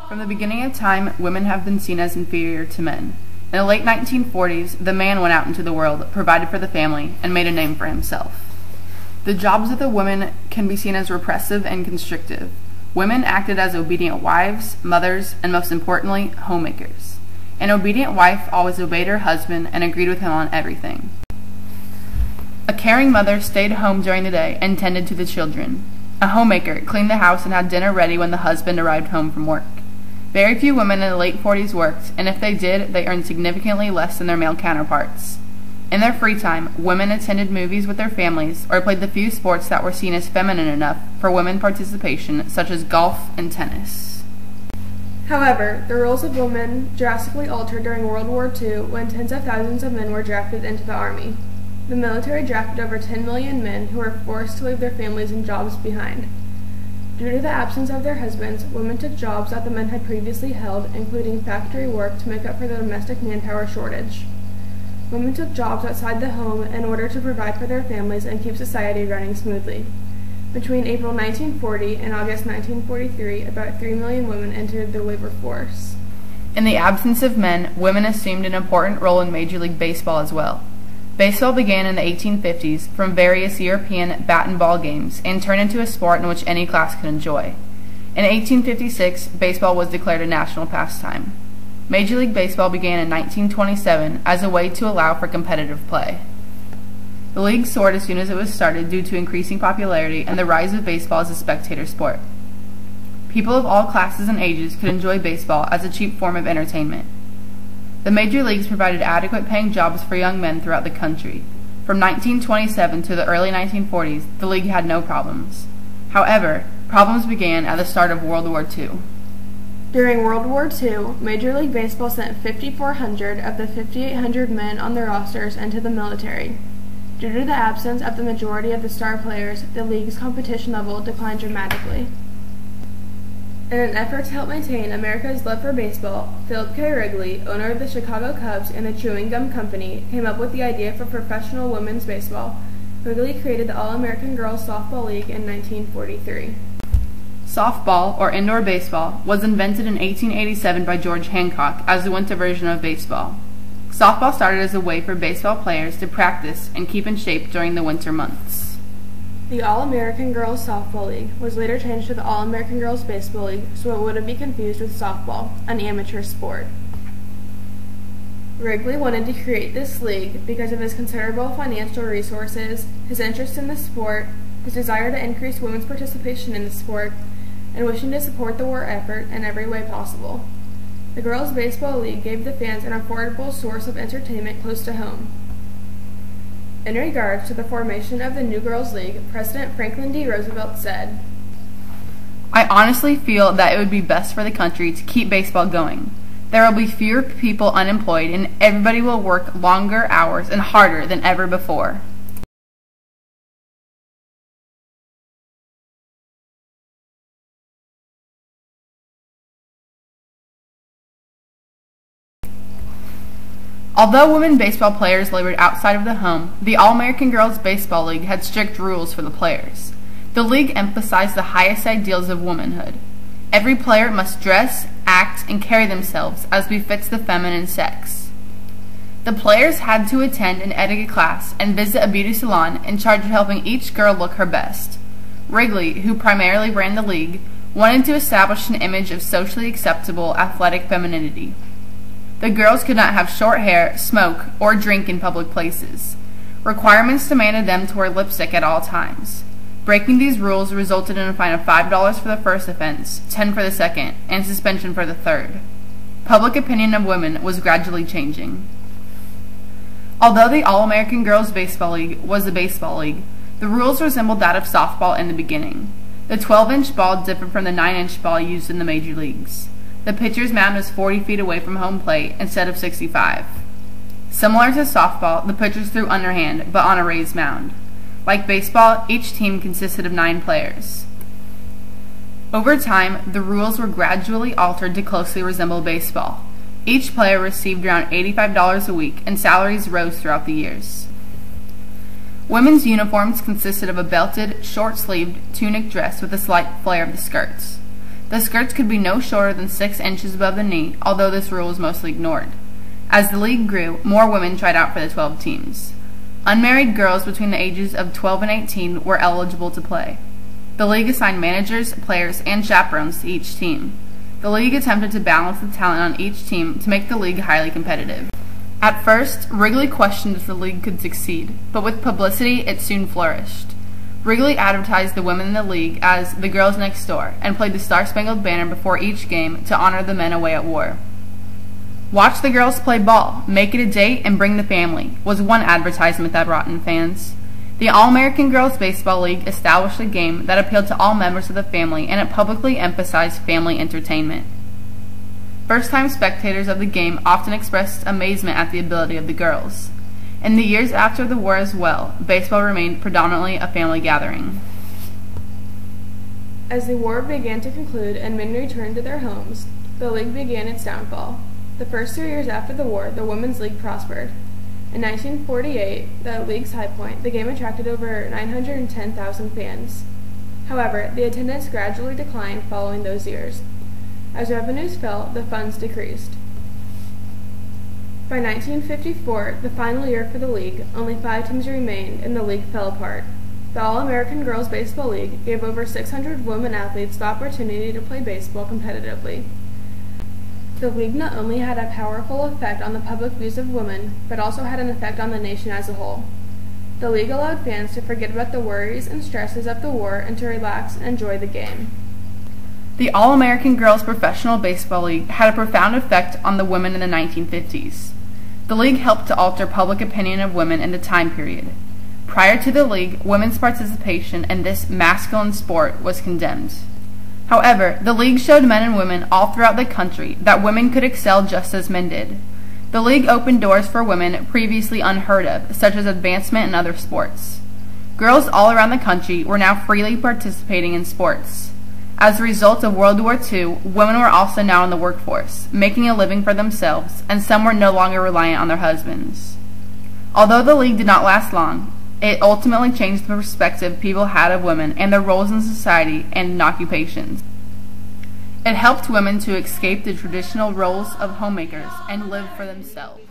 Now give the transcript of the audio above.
From the beginning of time, women have been seen as inferior to men. In the late 1940s, the man went out into the world, provided for the family, and made a name for himself. The jobs of the women can be seen as repressive and constrictive. Women acted as obedient wives, mothers, and most importantly, homemakers. An obedient wife always obeyed her husband and agreed with him on everything. A caring mother stayed home during the day and tended to the children. A homemaker cleaned the house and had dinner ready when the husband arrived home from work. Very few women in the late 40s worked, and if they did, they earned significantly less than their male counterparts. In their free time, women attended movies with their families or played the few sports that were seen as feminine enough for women participation, such as golf and tennis. However, the roles of women drastically altered during World War II when tens of thousands of men were drafted into the Army. The military drafted over 10 million men who were forced to leave their families and jobs behind. Due to the absence of their husbands, women took jobs that the men had previously held, including factory work, to make up for the domestic manpower shortage. Women took jobs outside the home in order to provide for their families and keep society running smoothly. Between April 1940 and August 1943, about 3 million women entered the labor force. In the absence of men, women assumed an important role in Major League Baseball as well. Baseball began in the 1850s from various European bat and ball games and turned into a sport in which any class could enjoy. In 1856, baseball was declared a national pastime. Major League Baseball began in 1927 as a way to allow for competitive play. The league soared as soon as it was started due to increasing popularity and the rise of baseball as a spectator sport. People of all classes and ages could enjoy baseball as a cheap form of entertainment. The major leagues provided adequate paying jobs for young men throughout the country. From 1927 to the early 1940s, the league had no problems. However, problems began at the start of World War II. During World War II, Major League Baseball sent 5,400 of the 5,800 men on their rosters into the military. Due to the absence of the majority of the star players, the league's competition level declined dramatically. In an effort to help maintain America's love for baseball, Philip K. Wrigley, owner of the Chicago Cubs and the Chewing Gum Company, came up with the idea for professional women's baseball. Wrigley created the All-American Girls Softball League in 1943. Softball, or indoor baseball, was invented in 1887 by George Hancock as the winter version of baseball. Softball started as a way for baseball players to practice and keep in shape during the winter months. The All-American Girls Softball League was later changed to the All-American Girls Baseball League so it wouldn't be confused with softball, an amateur sport. Wrigley wanted to create this league because of his considerable financial resources, his interest in the sport, his desire to increase women's participation in the sport, and wishing to support the war effort in every way possible. The Girls Baseball League gave the fans an affordable source of entertainment close to home. In regards to the formation of the new Girls League, President Franklin D. Roosevelt said, "I honestly feel that it would be best for the country to keep baseball going. There will be fewer people unemployed and everybody will work longer hours and harder than ever before." Although women baseball players labored outside of the home, the All-American Girls Baseball League had strict rules for the players. The league emphasized the highest ideals of womanhood. Every player must dress, act, and carry themselves as befits the feminine sex. The players had to attend an etiquette class and visit a beauty salon in charge of helping each girl look her best. Wrigley, who primarily ran the league, wanted to establish an image of socially acceptable athletic femininity. The girls could not have short hair, smoke, or drink in public places. Requirements demanded them to wear lipstick at all times. Breaking these rules resulted in a fine of $5 for the first offense, $10 for the second, and suspension for the third. Public opinion of women was gradually changing. Although the All-American Girls Baseball League was a baseball league, the rules resembled that of softball in the beginning. The 12-inch ball differed from the 9-inch ball used in the major leagues. The pitcher's mound was 40 feet away from home plate instead of 65. Similar to softball, the pitchers threw underhand, but on a raised mound. Like baseball, each team consisted of 9 players. Over time, the rules were gradually altered to closely resemble baseball. Each player received around $85 a week, and salaries rose throughout the years. Women's uniforms consisted of a belted, short-sleeved tunic dress with a slight flare of the skirts. The skirts could be no shorter than 6 inches above the knee, although this rule was mostly ignored. As the league grew, more women tried out for the 12 teams. Unmarried girls between the ages of 12 and 18 were eligible to play. The league assigned managers, players, and chaperones to each team. The league attempted to balance the talent on each team to make the league highly competitive. At first, Wrigley questioned if the league could succeed, but with publicity, it soon flourished. Wrigley advertised the women in the league as the girls next door and played the Star-Spangled Banner before each game to honor the men away at war. "Watch the girls play ball, make it a date, and bring the family," was one advertisement that brought in fans. The All-American Girls Baseball League established a game that appealed to all members of the family, and it publicly emphasized family entertainment. First-time spectators of the game often expressed amazement at the ability of the girls. In the years after the war as well, baseball remained predominantly a family gathering. As the war began to conclude and men returned to their homes, the league began its downfall. The first 3 years after the war, the Women's League prospered. In 1948, the league's high point, the game attracted over 910,000 fans. However, the attendance gradually declined following those years. As revenues fell, the funds decreased. By 1954, the final year for the league, only 5 teams remained and the league fell apart. The All-American Girls Baseball League gave over 600 women athletes the opportunity to play baseball competitively. The league not only had a powerful effect on the public views of women, but also had an effect on the nation as a whole. The league allowed fans to forget about the worries and stresses of the war and to relax and enjoy the game. The All-American Girls Professional Baseball League had a profound effect on the women in the 1950s. The league helped to alter public opinion of women in the time period. Prior to the league, women's participation in this masculine sport was condemned. However, the league showed men and women all throughout the country that women could excel just as men did. The league opened doors for women previously unheard of, such as advancement in other sports. Girls all around the country were now freely participating in sports. As a result of World War II, women were also now in the workforce, making a living for themselves, and some were no longer reliant on their husbands. Although the league did not last long, it ultimately changed the perspective people had of women and their roles in society and in occupations. It helped women to escape the traditional roles of homemakers and live for themselves.